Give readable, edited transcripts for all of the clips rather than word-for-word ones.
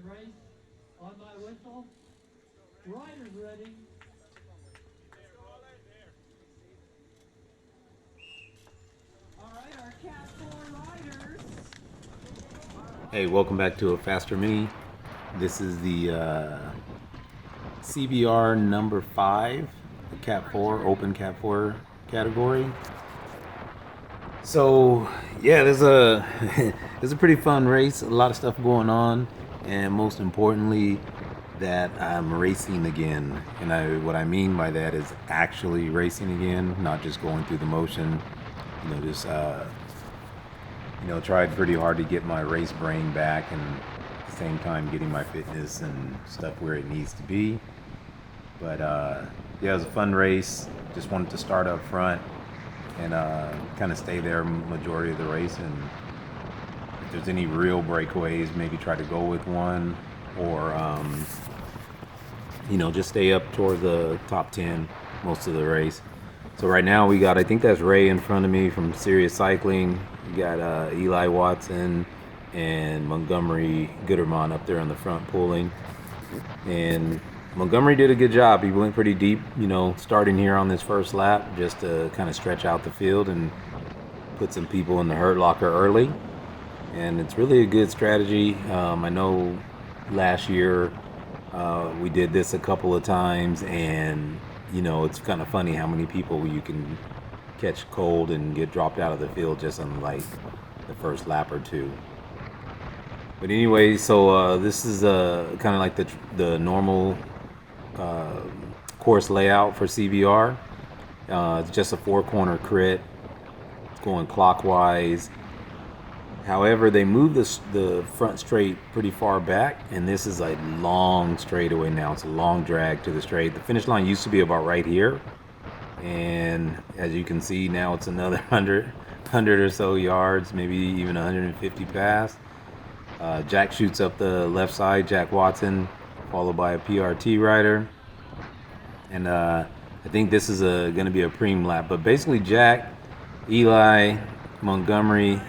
race. On my whistle. Riders ready. All right, our Cat 4 riders. Hey, welcome back to a Faster Me. This is the CBR number 5, the Cat 4, open Cat 4 category. So, yeah, there's a there's a pretty fun race, a lot of stuff going on, and most importantly, that I'm racing again. And what I mean by that is actually racing again, not just going through the motion. Just tried pretty hard to get my race brain back, and at the same time getting my fitness and stuff where it needs to be. But yeah, it was a fun race. Just wanted to start up front and kind of stay there majority of the race. And if there's any real breakaways, maybe try to go with one, or just stay up toward the top 10 most of the race. So right now we got, I think that's Ray in front of me from Serious Cycling. We got Eli Watson and Montgomery Gooderman up there on the front pulling. And Montgomery did a good job. He went pretty deep, starting here on this first lap, just to kind of stretch out the field and put some people in the hurt locker early. And it's really a good strategy. I know last year we did this a couple of times, and it's kind of funny how many people you can catch cold and get dropped out of the field just on like the first lap or two. But anyway, so this is kind of like the normal course layout for CBR. It's just a 4-corner crit. It's going clockwise. However, they moved the front straight pretty far back, and this is a long straightaway now. It's a long drag to the straight. The finish line used to be about right here, and as you can see now, it's another 100 or so yards, maybe even 150 past. Jack shoots up the left side, Jack Watson, followed by a PRT rider, and I think this is going to be a preem lap. But basically, Jack, Eli, Montgomery.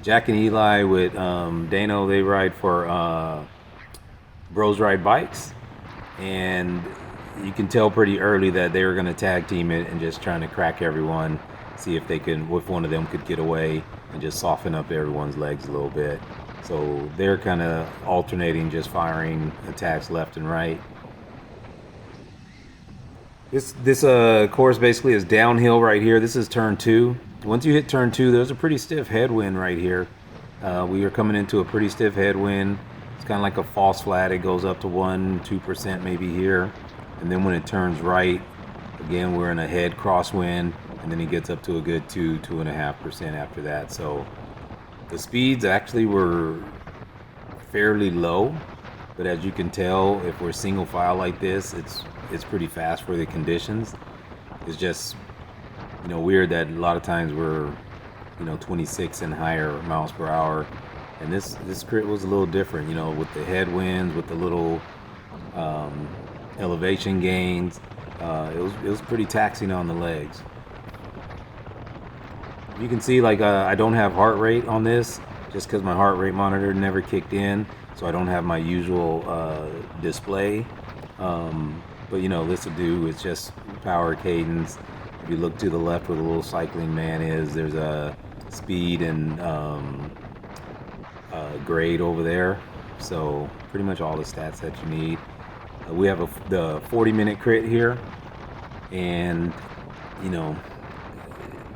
Jack and Eli with Dano, they ride for Bros Ride Bikes, and you can tell pretty early that they were going to tag team it and just trying to crack everyone, see if one of them could get away and just soften up everyone's legs a little bit. So they're kind of alternating, just firing attacks left and right. This course basically is downhill right here. This is turn 2. Once you hit turn 2, there's a pretty stiff headwind right here. We are coming into a pretty stiff headwind. It's kind of like a false flat. It goes up to 1-2% maybe here. And then when it turns right, again, we're in a head crosswind. And then it gets up to a good 2.5% after that. So the speeds actually were fairly low. But as you can tell, if we're single file like this, it's pretty fast for the conditions. It's just weird that a lot of times we're 26 and higher miles per hour, and this crit was a little different, with the headwinds, with the little elevation gains. It was pretty taxing on the legs. You can see I don't have heart rate on this just because my heart rate monitor never kicked in, so I don't have my usual display. But this will do. It's just power, cadence. If you look to the left where the little cycling man is, there's a speed and grade over there. So pretty much all the stats that you need. We have the 40-minute crit here, and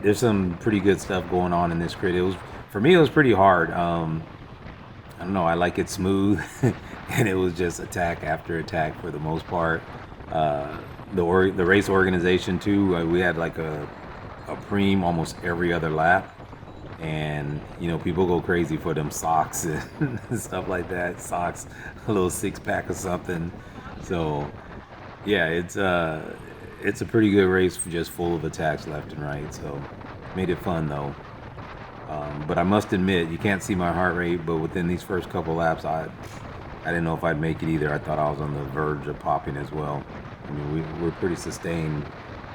there's some pretty good stuff going on in this crit. For me, it was pretty hard. I don't know. I like it smooth, and it was just attack after attack for the most part. The race organization too, we had like a preem almost every other lap, and people go crazy for them socks and stuff like that. Socks, a little 6-pack or something. So yeah, it's a pretty good race, just full of attacks left and right. So made it fun though. But I must admit, you can't see my heart rate, but within these first couple laps, I didn't know if I'd make it either. I thought I was on the verge of popping as well. I mean, we're pretty sustained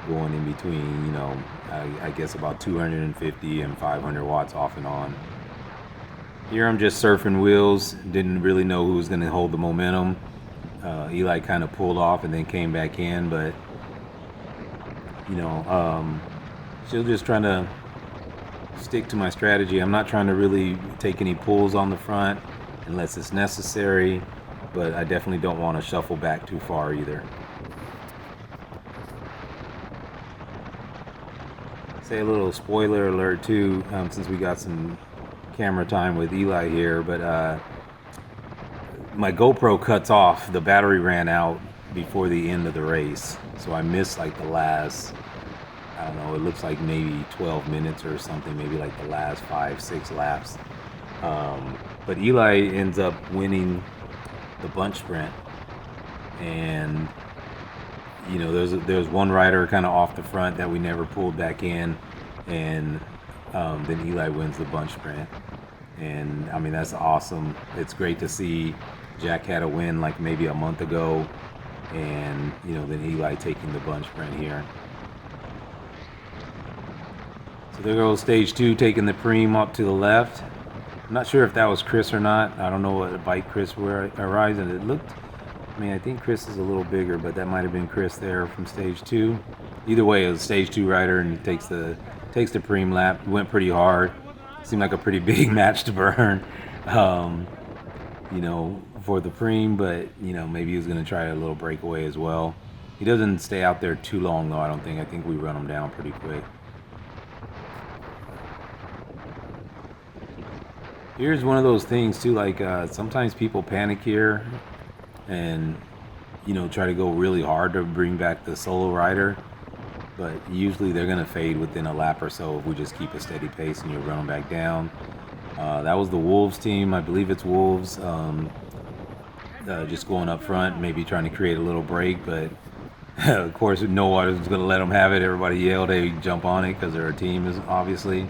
going in between, I guess about 250 and 500 watts off and on. Here I'm just surfing wheels. Didn't really know who was going to hold the momentum. Eli kind of pulled off and then came back in, but still just trying to stick to my strategy. I'm not trying to really take any pulls on the front unless it's necessary, but I definitely don't want to shuffle back too far either. Say a little spoiler alert too, since we got some camera time with Eli here, but my GoPro cuts off. The battery ran out before the end of the race, so I missed like the last, I don't know, it looks like maybe 12 minutes or something, maybe like the last 5-6 laps. But Eli ends up winning the bunch sprint, and there's one rider kind of off the front that we never pulled back in, and then Eli wins the bunch sprint. And I mean, that's awesome. It's great to see. Jack had a win like maybe a month ago, and then Eli taking the bunch sprint here. So there goes stage 2, taking the preem up to the left. I'm not sure if that was Chris or not. I don't know what bike Chris rides, and it looked, I think Chris is a little bigger, but that might have been Chris there from stage 2. Either way, it was stage 2 rider, and he takes the preem lap. Went pretty hard. Seemed like a pretty big match to burn, for the preem, but maybe he was going to try a little breakaway as well. He doesn't stay out there too long though, I don't think. I think we run him down pretty quick. Here's one of those things too, like sometimes people panic here and try to go really hard to bring back the solo rider, but usually they're going to fade within a lap or so if we just keep a steady pace and you run them back down. That was the Wolves team. I believe it's Wolves. Just going up front, maybe trying to create a little break, but of course no one was going to let them have it. Everybody yelled, they jump on it because they're a team, is obviously,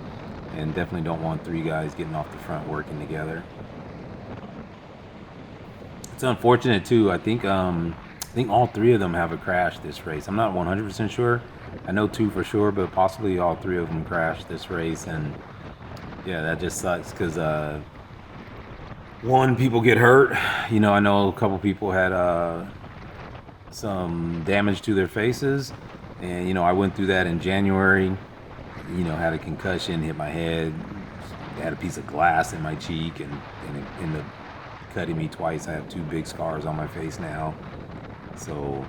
and definitely don't want 3 guys getting off the front working together. It's unfortunate too. I think all 3 of them have a crash this race. I'm not 100% sure. I know 2 for sure, but possibly all 3 of them crashed this race, and yeah, that just sucks because one, people get hurt. I know a couple people had some damage to their faces, and I went through that in January. Had a concussion, hit my head, had a piece of glass in my cheek, and it ended up cutting me twice. I have 2 big scars on my face now. So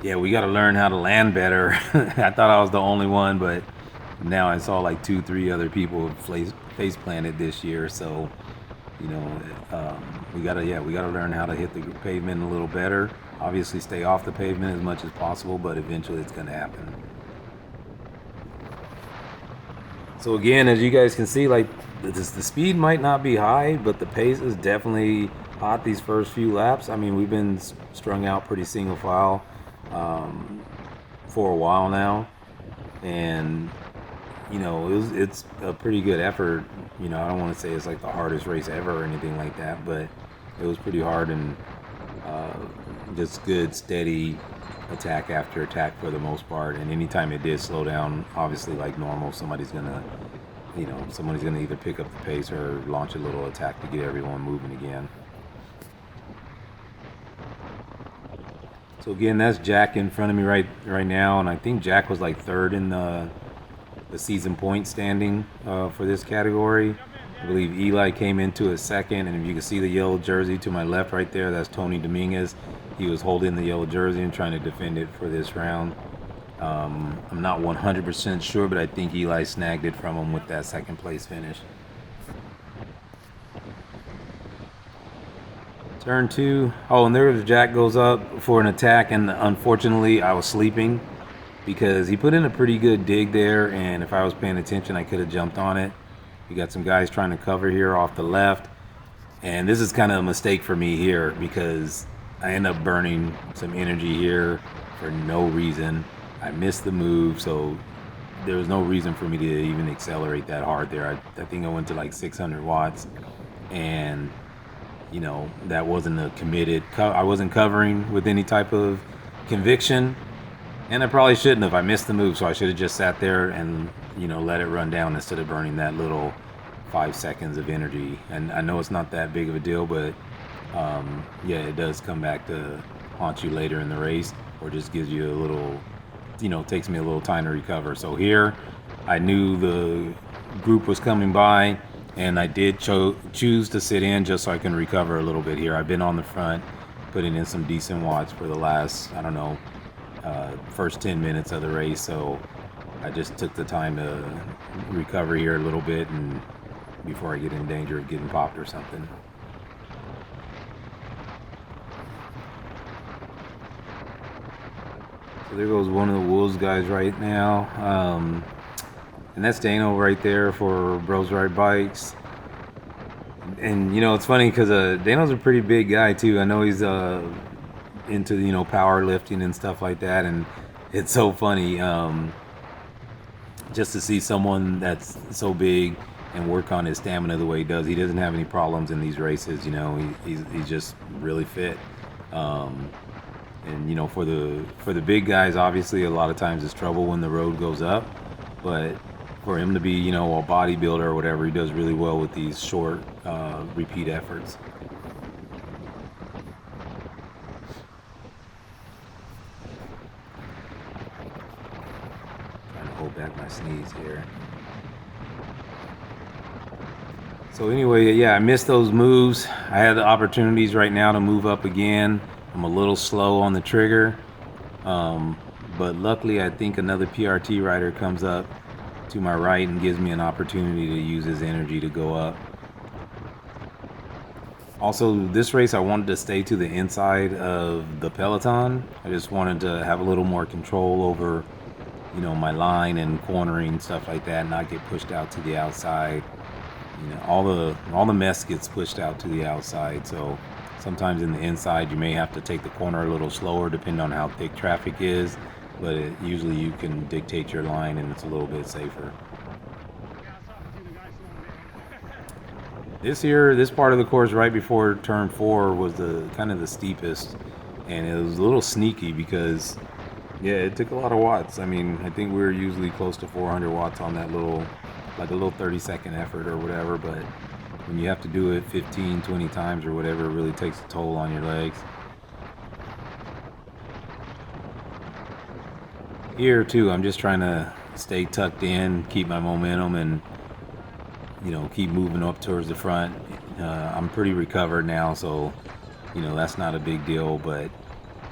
yeah, we got to learn how to land better. I thought I was the only one, but now I saw like 2-3 other people face planted this year. So we gotta learn how to hit the pavement a little better. Obviously stay off the pavement as much as possible, but eventually it's gonna happen. So again, as you guys can see, like the speed might not be high, but the pace is definitely hot these first few laps. I mean, we've been strung out pretty single file for a while now, and it's a pretty good effort. I don't want to say it's like the hardest race ever or anything like that, but it was pretty hard, and just good, steady attack after attack for the most part. And anytime it did slow down, obviously like normal, somebody's gonna either pick up the pace or launch a little attack to get everyone moving again. So again, that's Jack in front of me right now, and I think Jack was like 3rd in the season point standing for this category. I believe Eli came into it 2nd, and if you can see the yellow jersey to my left right there, that's Tony Dominguez. He was holding the yellow jersey and trying to defend it for this round. I'm not 100% sure, but I think Eli snagged it from him with that 2nd place finish. Turn 2. Oh, and there Jack goes up for an attack, and unfortunately I was sleeping because he put in a pretty good dig there, and if I was paying attention I could have jumped on it. We got some guys trying to cover here off the left, and this is kind of a mistake for me here because I end up burning some energy here for no reason. I missed the move, so there was no reason for me to even accelerate that hard there. I think I went to like 600 watts, and that wasn't a committed I wasn't covering with any type of conviction, and I probably shouldn't have. I missed the move, so I should have just sat there and let it run down instead of burning that little 5 seconds of energy. And I know it's not that big of a deal, but yeah, it does come back to haunt you later in the race, or just gives you a little, takes me a little time to recover. So here, I knew the group was coming by, and I did choose to sit in just so I can recover a little bit here. I've been on the front, putting in some decent watts for the last, I don't know, first 10 minutes of the race. So I just took the time to recover here a little bit, and before I get in danger of getting popped or something. So there goes one of the Wolves guys right now. And that's Dano right there for Bros Ride Bikes. And it's funny because Dano's a pretty big guy too. I know he's into powerlifting and stuff like that, and it's so funny just to see someone that's so big and work on his stamina the way he does. He doesn't have any problems in these races. He's just really fit. And for the big guys, obviously a lot of times it's trouble when the road goes up, but for him to be a bodybuilder or whatever, he does really well with these short repeat efforts. Trying to hold back my sneeze here. So anyway, yeah, I missed those moves. I had the opportunities right now to move up again. I'm a little slow on the trigger, but luckily I think another PRT rider comes up to my right and gives me an opportunity to use his energy to go up. Also, this race I wanted to stay to the inside of the peloton. I just wanted to have a little more control over my line and cornering, stuff like that, not get pushed out to the outside. All the mess gets pushed out to the outside, so sometimes in the inside you may have to take the corner a little slower depending on how thick traffic is, but usually you can dictate your line and it's a little bit safer. This part of the course right before turn 4 was the kind of the steepest, and it was a little sneaky because it took a lot of watts. I mean, I think we were usually close to 400 watts on that little 30-second effort or whatever, but when you have to do it 15, 20 times or whatever, it really takes a toll on your legs. Here too, I'm just trying to stay tucked in, keep my momentum, and keep moving up towards the front. I'm pretty recovered now, so that's not a big deal, but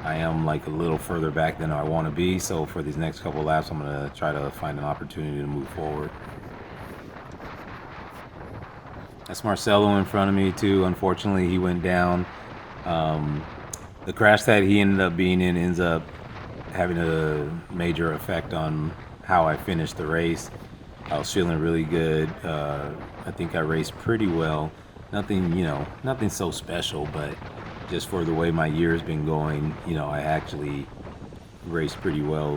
I am like a little further back than I want to be. So for these next couple laps, I'm going to try to find an opportunity to move forward. That's Marcelo in front of me too. Unfortunately, he went down. The crash that he ended up being in ends up having a major effect on how I finished the race. I was feeling really good. I think I raced pretty well. Nothing so special, but just for the way my year's been going, I actually raced pretty well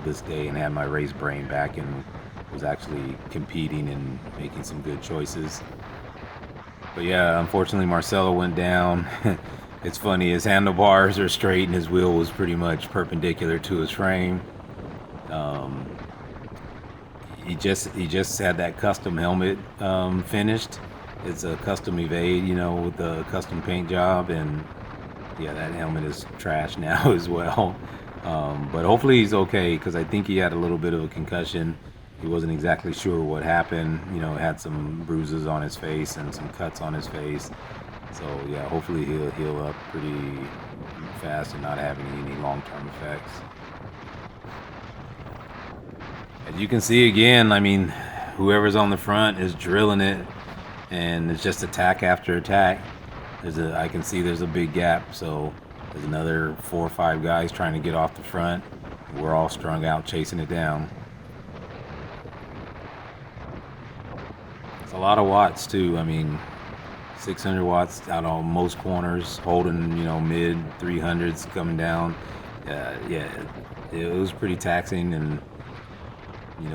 this day and had my race brain back and was actually competing and making some good choices. But yeah, unfortunately Marcelo went down. It's funny, his handlebars are straight and his wheel was pretty much perpendicular to his frame. He just had that custom helmet finished. It's a custom evade, with a custom paint job, and yeah, that helmet is trash now as well. But hopefully he's okay, because I think he had a little bit of a concussion. He wasn't exactly sure what happened. Had some bruises on his face and some cuts on his face. So yeah, hopefully he'll heal up pretty fast and not have any long-term effects. As you can see again, I mean, whoever's on the front is drilling it, and it's just attack after attack. I can see there's a big gap, so there's another 4 or 5 guys trying to get off the front. We're all strung out chasing it down. It's a lot of watts too. I mean, 600 watts out on most corners, holding mid 300s coming down. It was pretty taxing, and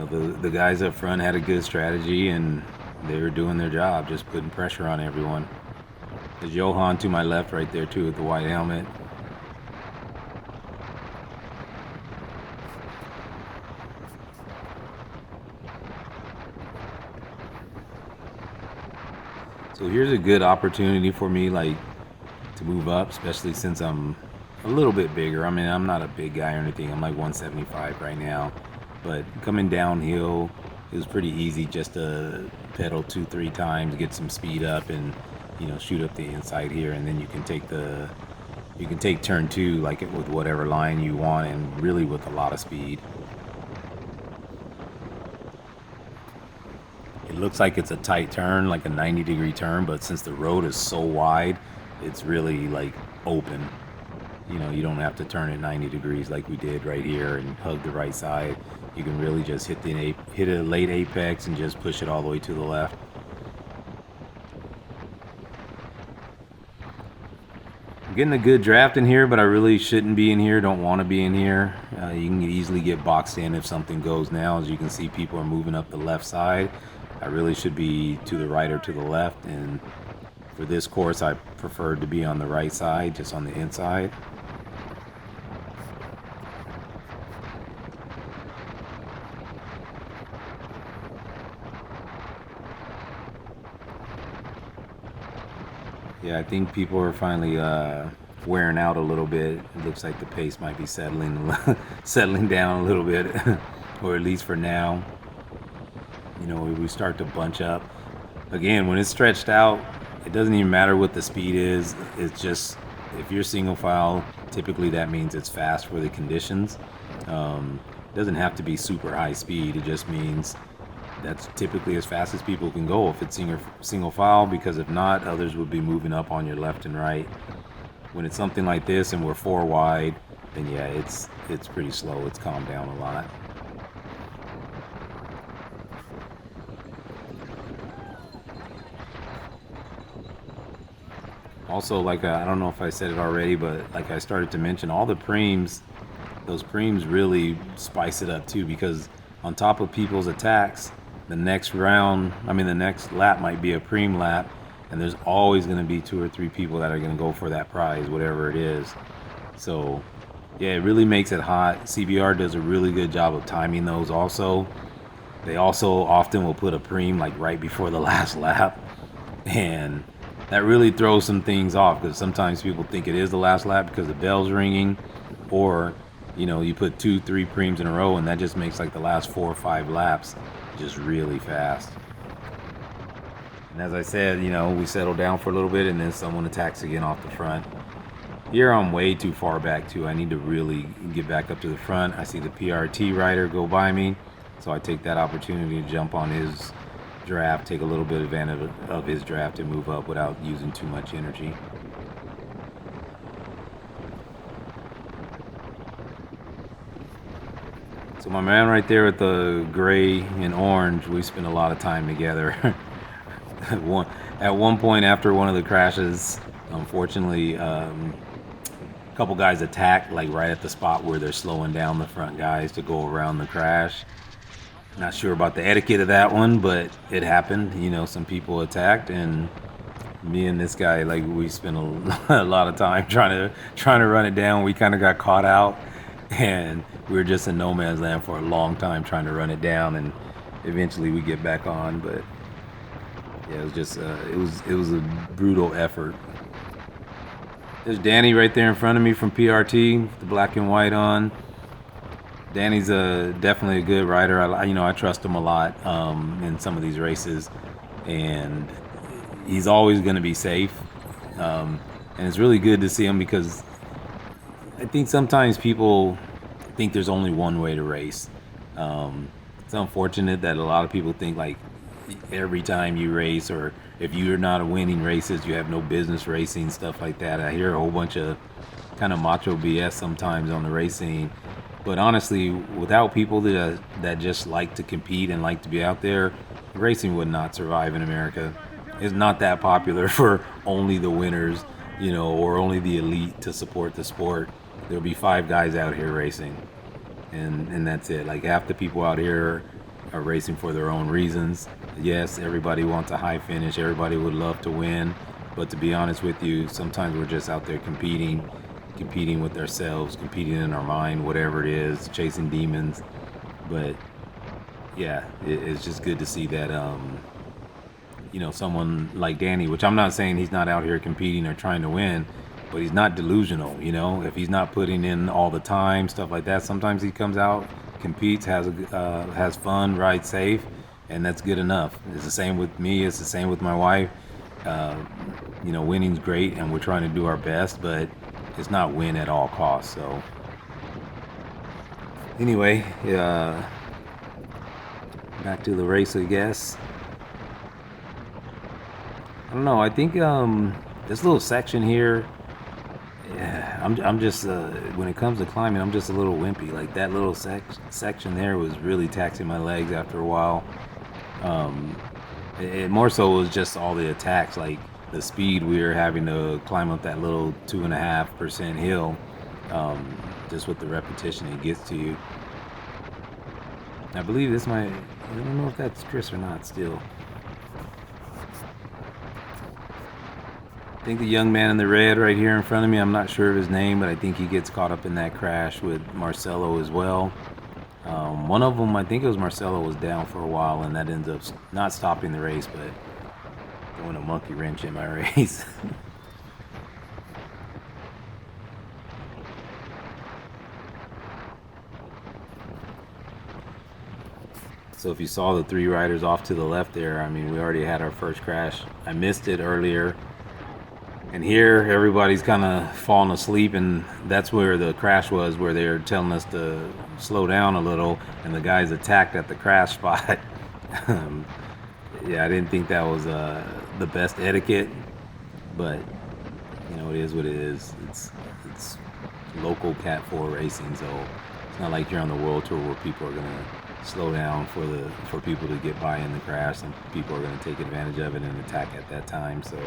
the guys up front had a good strategy and they were doing their job, just putting pressure on everyone. There's Johan to my left right there too with the white helmet. So here's a good opportunity for me, like, to move up, especially since I'm a little bit bigger. I mean, I'm not a big guy or anything. I'm like 175 right now, but coming downhill, it was pretty easy just to pedal 2-3 times, get some speed up, and shoot up the inside here, and then you can take turn 2 like it with whatever line you want, and really with a lot of speed. It looks like it's a tight turn, like a 90-degree turn, but since the road is so wide, it's really like open. You don't have to turn it 90 degrees like we did right here and hug the right side. You can really just hit a late apex and just push it all the way to the left. I'm getting a good draft in here, but I really shouldn't be in here. Don't want to be in here. You can easily get boxed in if something goes now. As you can see, people are moving up the left side. I really should be to the right or to the left, and for this course I preferred to be on the right side, just on the inside. Yeah, I think people are finally wearing out a little bit. It looks like the pace might be settling down a little bit, or at least for now. We start to bunch up. Again, when it's stretched out, it doesn't even matter what the speed is. It's just, if you're single file, typically that means it's fast for the conditions. It doesn't have to be super high speed. It just means that's typically as fast as people can go if it's single file, because if not, others would be moving up on your left and right. When it's something like this and we're 4 wide, then yeah, it's pretty slow. It's calmed down a lot. Also, like, I don't know if I said it already, but like I started to mention, all the preems, those preems really spice it up too, because on top of people's attacks, the next lap might be a preem lap, and there's always going to be 2 or 3 people that are going to go for that prize, whatever it is. So yeah, it really makes it hot. CBR does a really good job of timing those also. They also often will put a preem like right before the last lap, and that really throws some things off, because sometimes people think it is the last lap because the bell's ringing, or you put 2-3 preems in a row, and that just makes like the last 4 or 5 laps just really fast. And as I said, we settle down for a little bit, and then someone attacks again off the front. Here I'm way too far back too. I need to really get back up to the front. I see the PRT rider go by me, so I take that opportunity to jump on his draft, take a little bit of advantage of his draft and move up without using too much energy. So my man right there with the gray and orange, we spent a lot of time together. At one point after one of the crashes, unfortunately, a couple guys attacked like right at the spot where they're slowing down the front guys to go around the crash. Not sure about the etiquette of that one, but it happened. Some people attacked, and me and this guy, like, we spent a lot of time trying to run it down. We kind of got caught out, and we were just in no man's land for a long time trying to run it down, and eventually we get back on. But yeah, it was just it was a brutal effort. There's Danny right there in front of me from PRT with the black and white on. Danny's definitely a good rider. I trust him a lot in some of these races, and he's always going to be safe. And it's really good to see him, because I think sometimes people think there's only one way to race. It's unfortunate that a lot of people think like every time you race, or if you're not winning races, you have no business racing, stuff like that. I hear a whole bunch of kind of macho BS sometimes on the race scene. But honestly, without people that just like to compete and like to be out there, racing would not survive in America. It's not that popular for only the winners, or only the elite to support the sport. There'll be 5 guys out here racing, and that's it. Like, half the people out here are racing for their own reasons. Yes, everybody wants a high finish. Everybody would love to win. But to be honest with you, sometimes we're just out there competing with ourselves, competing in our mind, whatever it is, chasing demons. But yeah, it's just good to see that someone like Danny, which I'm not saying he's not out here competing or trying to win, but he's not delusional. If he's not putting in all the time, stuff like that, sometimes he comes out, competes, has fun, rides safe, and that's good enough. It's the same with me. It's the same with my wife. Winning's great, and we're trying to do our best, but it's not win at all costs. So anyway, back to the race, I guess. I don't know. I think this little section here, yeah, I'm just when it comes to climbing, I'm just a little wimpy. Like that little section there was really taxing my legs after a while. It more so was just all the attacks, like the speed we were having to climb up that little 2.5% hill, just with the repetition it gets to you. I believe this might, I don't know if that's Chris or not still. I think the young man in the red right here in front of me, I'm not sure of his name, but I think he gets caught up in that crash with Marcelo as well. One of them, I think it was Marcelo, was down for a while, and that ends up not stopping the race, but throwing a monkey wrench in my race. So if you saw the 3 riders off to the left there, I mean, we already had our first crash. I missed it earlier. And here, everybody's kind of falling asleep, and that's where the crash was, where they're telling us to slow down a little, and the guys attacked at the crash spot. Yeah, I didn't think that was the best etiquette, but it is what it is. It's local Cat 4 racing, so it's not like you're on the world tour where people are gonna slow down for people to get by in the crash, and people are gonna take advantage of it and attack at that time. So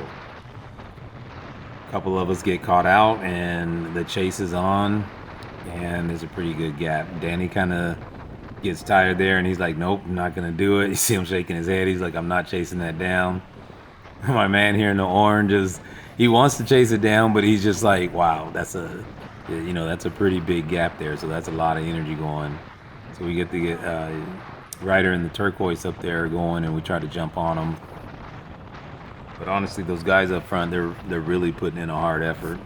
a couple of us get caught out, and the chase is on, and there's a pretty good gap. Danny kind of gets tired there, and he's like, nope, I'm not gonna do it. You see him shaking his head. He's like, I'm not chasing that down. My man here in the orange he wants to chase it down, but he's just like, wow, that's a pretty big gap there. So that's a lot of energy going. So we get the rider in the turquoise up there going, and we try to jump on him. But honestly, those guys up front, they're really putting in a hard effort.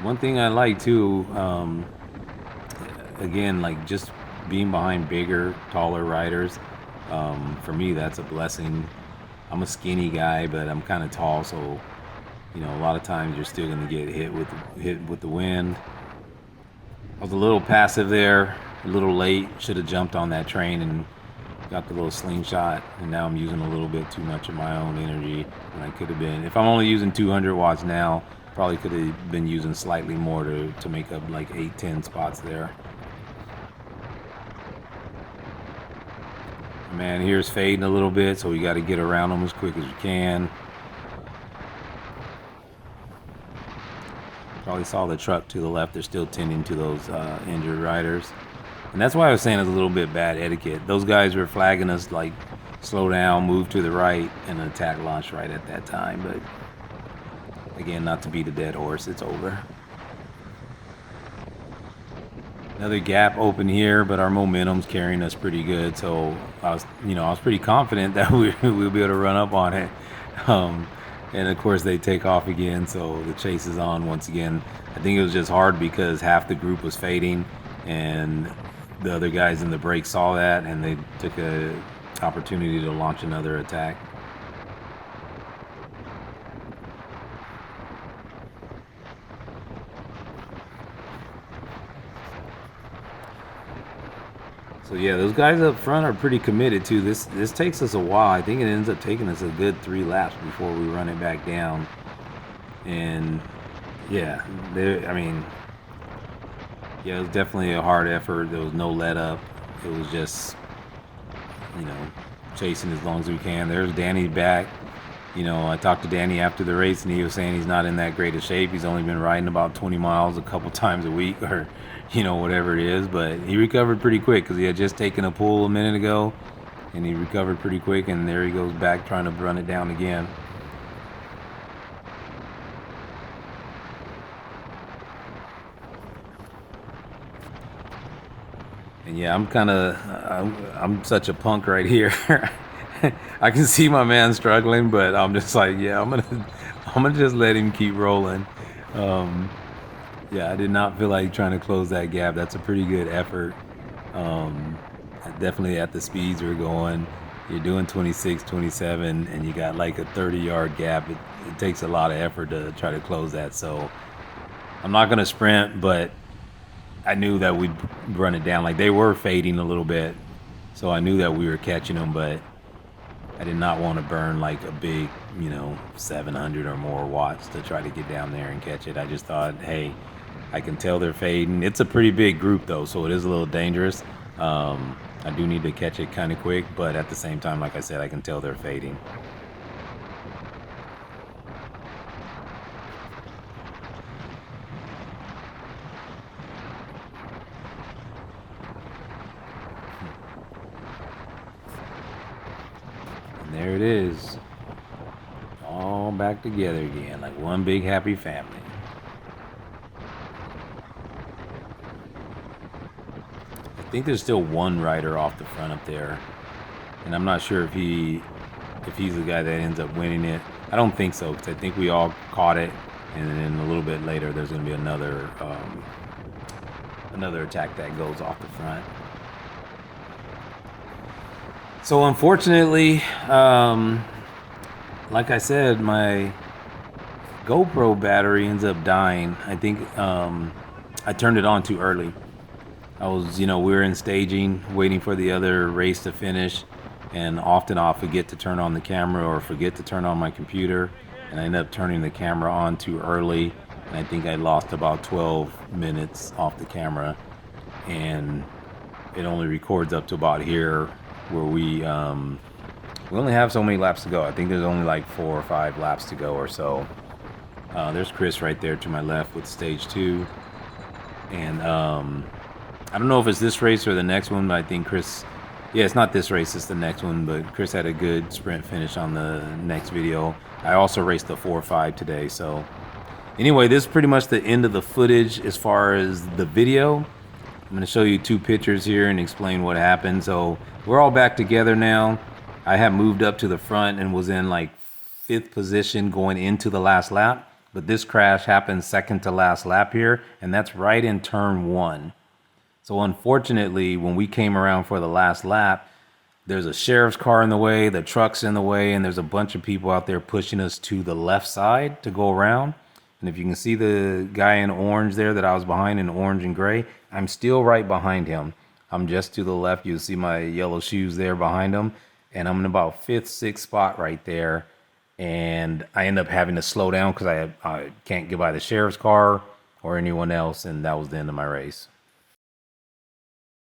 One thing I like too, again, like just being behind bigger, taller riders, for me that's a blessing. I'm a skinny guy, but I'm kind of tall, so a lot of times you're still going to get hit with the wind. I was a little passive there, a little late. Should have jumped on that train and got the little slingshot, and now I'm using a little bit too much of my own energy than I could have been. If I'm only using 200 watts now, probably could have been using slightly more to make up like 8-10 spots there. Man, here's fading a little bit, so we got to get around them as quick as we can. Probably saw the truck to the left. They're still tending to those injured riders. And that's why I was saying it's a little bit bad etiquette. Those guys were flagging us like, slow down, move to the right, and an attack launched right at that time. But again, not to beat a dead horse, it's over. Another gap open here, but our momentum's carrying us pretty good. So I was pretty confident that we'll be able to run up on it. And of course they take off again, so the chase is on once again. I think it was just hard because half the group was fading, and the other guys in the break saw that, and they took a opportunity to launch another attack. So yeah, those guys up front are pretty committed too. This takes us a while. I think it ends up taking us a good 3 laps before we run it back down. And yeah, it was definitely a hard effort. There was no let up. It was just, chasing as long as we can. There's Danny back. I talked to Danny after the race, and he was saying he's not in that great of shape. He's only been riding about 20 miles a couple times a week, or whatever it is. But he recovered pretty quick because he had just taken a pull a minute ago, and he recovered pretty quick, and there he goes back trying to run it down again. And yeah, I'm such a punk right here. I can see my man struggling, but I'm just like, yeah, I'm gonna just let him keep rolling. Um, yeah, I did not feel like trying to close that gap. That's a pretty good effort. Um, Definitely at the speeds we're going, you're doing 26, 27, and you got like a 30-yard gap. It takes a lot of effort to try to close that. So I'm not gonna sprint, but I knew that we'd run it down. Like they were fading a little bit, so I knew that we were catching them, but I did not want to burn like a big, 700 or more watts to try to get down there and catch it. I just thought, hey, I can tell they're fading. It's a pretty big group though, so it is a little dangerous. I do need to catch it kind of quick, but at the same time, like I said, I can tell they're fading. And there it is. All back together again, like one big happy family. I think there's still one rider off the front up there, and I'm not sure if he's the guy that ends up winning it. I don't think so, because I think we all caught it, and then a little bit later there's going to be another attack that goes off the front. So unfortunately, like I said, my GoPro battery ends up dying. I think I turned it on too early. I was, we were in staging, waiting for the other race to finish, and often I'll forget to turn on the camera or forget to turn on my computer, and I end up turning the camera on too early, and I think I lost about 12 minutes off the camera, and it only records up to about here, where we only have so many laps to go. I think there's only like 4 or 5 laps to go or so. There's Chris right there to my left with stage 2, and I don't know if it's this race or the next one, but I think Chris, yeah, it's not this race, it's the next one, but Chris had a good sprint finish on the next video. I also raced the 4-5 today, so anyway, this is pretty much the end of the footage as far as the video. I'm going to show you 2 pictures here and explain what happened. So we're all back together now. I have moved up to the front and was in like 5th position going into the last lap, but this crash happened second to last lap here, and that's right in turn 1. So unfortunately, when we came around for the last lap, there's a sheriff's car in the way, the truck's in the way, and there's a bunch of people out there pushing us to the left side to go around. And if you can see the guy in orange there that I was behind in orange and gray, I'm still right behind him. I'm just to the left. You'll see my yellow shoes there behind him. And I'm in about 5th, 6th spot right there. And I end up having to slow down because I can't get by the sheriff's car or anyone else. And that was the end of my race.